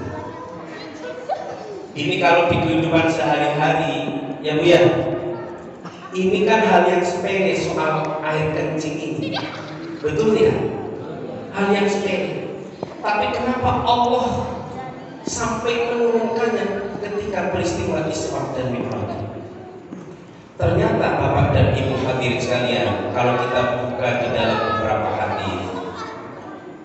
Ini kalau di kehidupan sehari-hari ya Bu ya, ini kan hal yang sepele soal air kencing ini, betul ya? Hal yang sepele. Tapi kenapa Allah sampai menurunkannya ketika peristiwa Isra dan Mi'raj? Ternyata Bapak dan Ibu hadirin sekalian, kalau kita buka di dalam beberapa hadis,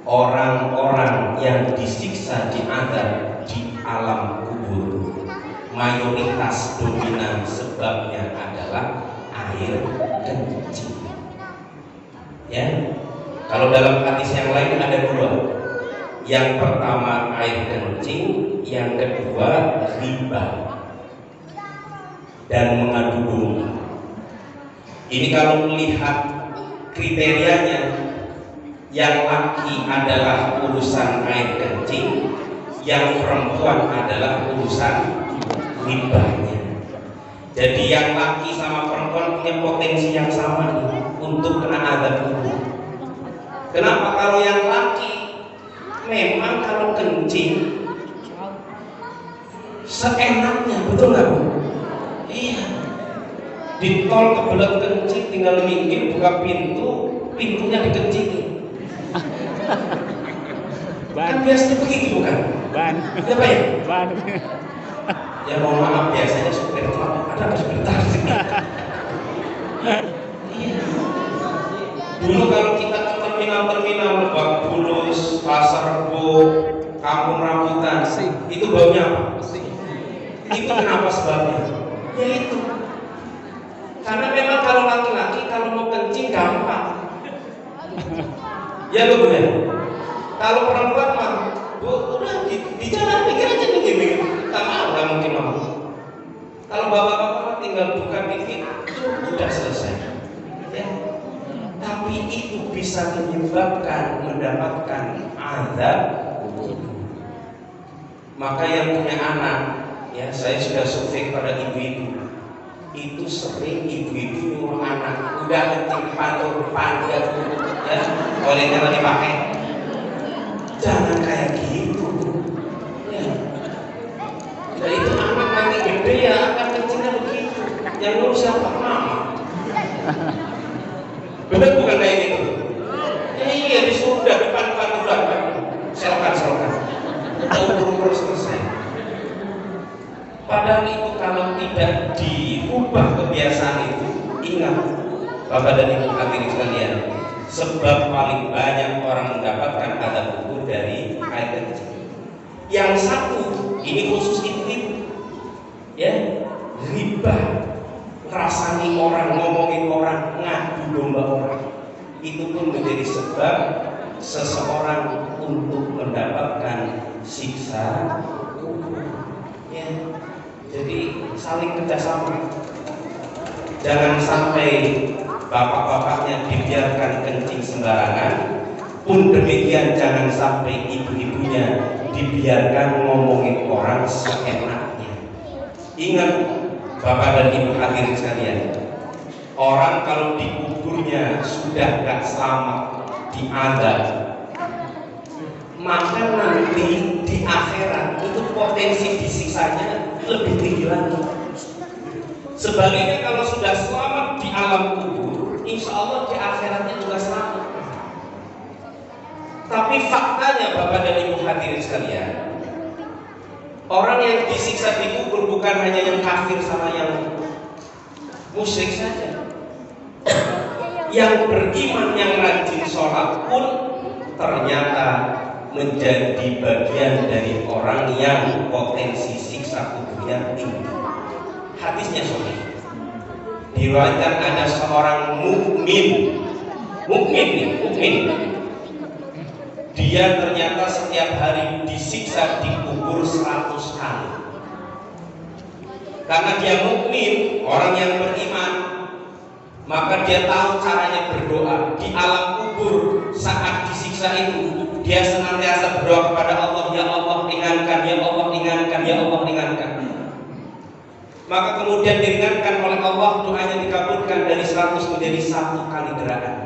orang-orang yang disiksa di azab di alam kubur, mayoritas dominan sebabnya adalah air kencing. Ya, kalau dalam hadis yang lain ada 2. Yang pertama air kencing, yang kedua riba dan mengadu domba. Ini kalau melihat kriterianya, yang laki adalah urusan air kencing, yang perempuan adalah urusan ribanya. Jadi yang laki sama perempuan punya potensi yang sama nih untuk kena azab kubur. Kenapa? Kalau yang laki memang kalau kencing seenaknya, betul nggak Bu? Iya. Di tol kebelet kencing tinggal minggir buka pintu, pintunya dikencingin. Kan biasanya begitu bukan? Ban. Ya Pak ya? Ban. Ya mohon maaf, biasanya supir truk ada supir taksi. Iya. Dulu kalau kita ke terminal Lebak Bulus, Pasar Rebo, Kampung Rambutan, itu baunya apa? Itu kenapa sebabnya? Ya itu. Karena memang kalau laki-laki kalau mau kencing gampang. Ya Bu ya. Kalau perempuan mah, Bu udah di jalan pikir aja begini. Tak mau, nggak mungkin mau. Kalau bapak-bapak tinggal buka dikit, udah selesai. Ya. Tapi itu bisa menyebabkan mendapatkan azab. Maka yang punya anak, ya saya sudah survei pada ibu-ibu, itu sering ibu-ibu nyuruh anak udah kencing pantur panjat, ya toiletnya lagi pakai, jangan kayak gitu. Ya. Nah itu anak nanti gede ya akan kencingnya begitu. Yang ngurus siapa? Mama. Benar bukan kayak gitu? Ya, iya disuruh depan udah selokan. Umur selesai. Padahal itu kalau tidak diubah kebiasaan itu, ingat Bapak dan Ibu hadirin sekalian, sebab paling banyak orang mendapatkan azab kubur dari air kencing. Yang satu, ini khusus ibu-ibu, ya, riba, ngerasani orang, ngomongin orang, ngadu domba orang, itu pun menjadi sebab seseorang untuk mendapatkan siksa kubur. Ya, jadi saling kerjasama. Jangan sampai bapak-bapaknya dibiarkan kencing sembarangan, pun demikian jangan sampai ibu-ibunya dibiarkan ngomongin orang seenaknya. Ingat Bapak dan Ibu hadirin sekalian, orang kalau di kuburnya sudah gak selamat diazab, maka nanti di akhirat itu potensi disiksanya lebih tinggi lagi. Sebaliknya kalau sudah selamat di alam kubur, insya Allah di akhiratnya juga selamat. Tapi faktanya Bapak dan Ibu hadirin sekalian, orang yang disiksa di kubur bukan hanya yang kafir sama yang musyrik saja. Yang beriman, yang rajin sholat pun ternyata menjadi bagian dari orang yang potensi siksa kuburnya tinggi. Hadisnya sahih. Diriwayatkan ada seorang mukmin. Dia ternyata setiap hari disiksa di kubur 100 kali. Karena dia mukmin, orang yang beriman, maka dia tahu caranya berdoa. Di alam kubur saat disiksa itu, dia senantiasa berdoa kepada Allah, ya Allah ringankan, ya Allah ringankan, ya Allah ringankan. Maka kemudian diringankan oleh Allah, doanya dikabulkan dari 100 menjadi 1 kali derajat.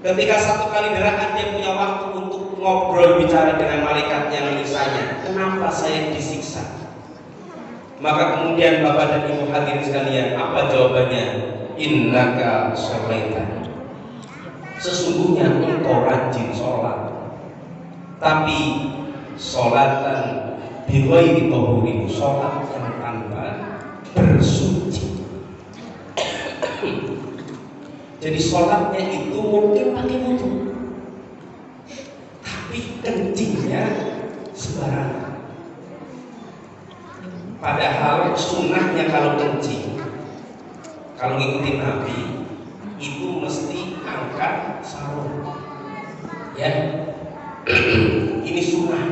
Ketika 1 kali derajat, dia punya waktu untuk ngobrol bicara dengan malaikat yang menyiksa. Kenapa saya disiksa? Maka kemudian Bapak dan Ibu hadirin sekalian, apa jawabannya? Innaka sholaita. Sesungguhnya engkau rajin sholat, tapi sholatan bighairi tahurin, sholat yang tanpa bersuci. Jadi sholatnya itu mungkin pakai wudu, tapi kencingnya sembarangan. Padahal sunnahnya kalau kencing, kalau ngikutin Nabi itu mesti angkat sarung, ya. Ini sunnah.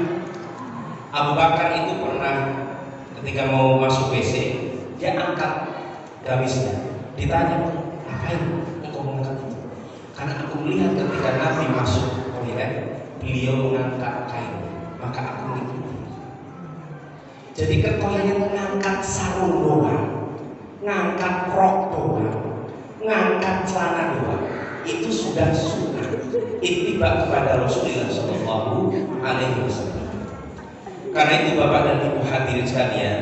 Abu Bakar itu pernah ketika mau masuk WC, dia angkat gamisnya. Ditanya, ngapain engkau mengangkat itu? Karena aku melihat ketika Nabi masuk toilet, beliau mengangkat kain, maka aku mengikuti. Jadi ke toilet ngangkat sarung doang, ngangkat rok doang, ngangkat celana doang, itu sudah sunnah. Ittiba kepada Rasulullah Shallallahu Alaihi Wasallam. Karena itu Bapak dan Ibu hadirin sekalian,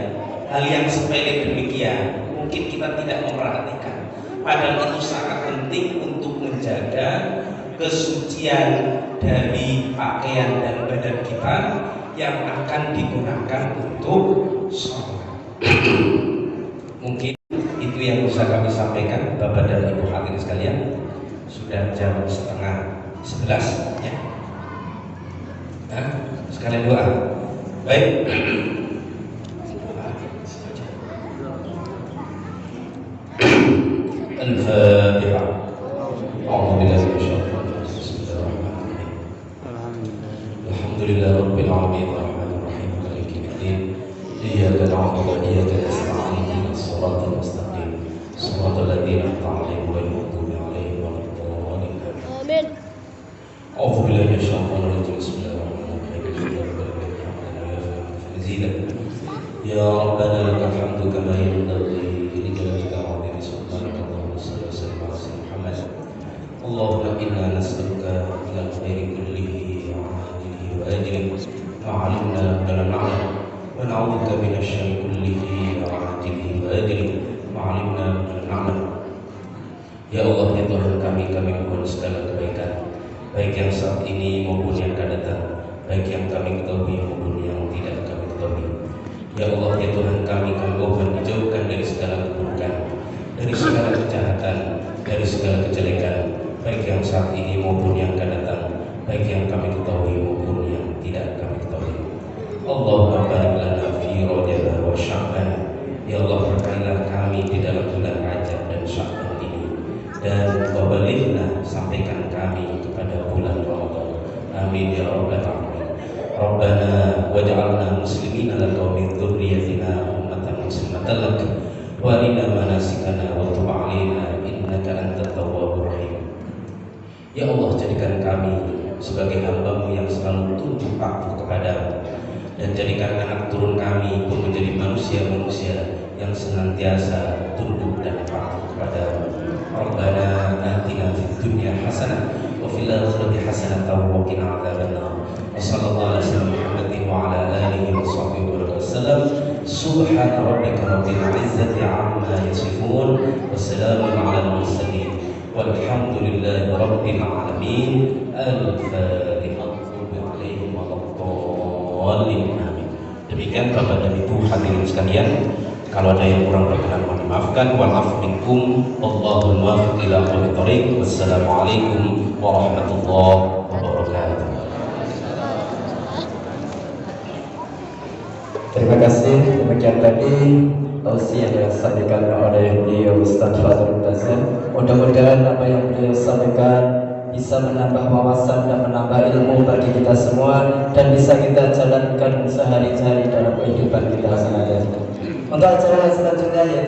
hal yang sepele demikian mungkin kita tidak memperhatikan. Padahal itu sangat penting untuk menjaga kesucian dari pakaian dan badan kita yang akan digunakan untuk sholat. Mungkin itu yang bisa kami sampaikan Bapak dan Ibu hadirin sekalian. Sudah jam 10:30 ya. Nah, sekalian doa. Baik. na'budu wa iyyaka nasta'in ihdinas siratal mustaqim siratal ladzina an'amta 'alaihim ghairil maghdubi 'alaihim waladdallin. Amin. A'udzu billahi minasyaitonir rajim. Bismillahirrahmanirrahim. Ya Rabbana lakal hamdu kama yanbaghi li jalalika wa 'azimi sultanika Allahumma shalli wa sallim ala sayyidina Muhammad. Allahumma inna nas'aluka minal khairi kullihi 'ajilihi wa ajilihi ma 'alimna wa lam na'lam wa na'udzubika minasy syarri kullihi 'ajilihi wa ajilihi ma 'alimna wa lam na'lam. Ya Allah, ya Tuhan kami mohon segala kebaikan, baik yang saat ini maupun yang akan datang, baik yang kami ketahui maupun yang tidak kami ketahui. Ya Allah, ya Tuhan kami mohon dijauhkan dari segala keburukan, dari segala kejahatan, dari segala kejelekan, baik yang saat ini maupun yang akan datang, baik yang kami ketahui maupun yang tidak kami ketahui. Allahumma barik lana fi Rajab wa Sya'ban. Ya Allah, berkailah kami di dalam bulan Rajab dan Sya'ban ini, dan wabalighna, sampaikan kami kepada bulan Ramadan. Amin ya rabbal alamin. Rabbana waj'alna muslimina laka wa min dzurriyyatina ummatan muslimatan lak wa arina manasikana wa tub 'alaina innaka antat tawwabur rahim. Ya Allah, jadikan kami sebagai hamba-Mu yang selalu tunduk patuh kepadamu, dan jadikan anak turun kami pun menjadi manusia-manusia yang senantiasa tunduk dan patuh kepadamu. Rabbana atina fid dunya hasanah wa fil akhirati hasanah wa qina adzabannar. Wassallallahu ala sayyidina Muhammadin wa ala alihi wa sahbihi wasallam. Subhana rabbika rabbil izzati amma yasifun wa salamun ala mursalin walhamdulillahi rabbil alamin. Al-Fatihah. Amin. Demikian Bapak dan Ibu hadirin sekalian, kalau ada yang kurang berkenan mohon dimaafkan. Wal minkum, Allahul muwaffiq ila aqwamit thoriq. Wassalamualaikum warahmatullahi wabarakatuh. Terima kasih. Demikian tadi tausiah yang disampaikan oleh beliau Ustaz Fadlul Bazan. Mudah-mudahan apa yang beliau sampaikan bisa menambah wawasan dan menambah ilmu bagi kita semua, dan bisa kita jalankan sehari-hari dalam kehidupan kita sehari-hari. Untuk acara selanjutnya ya.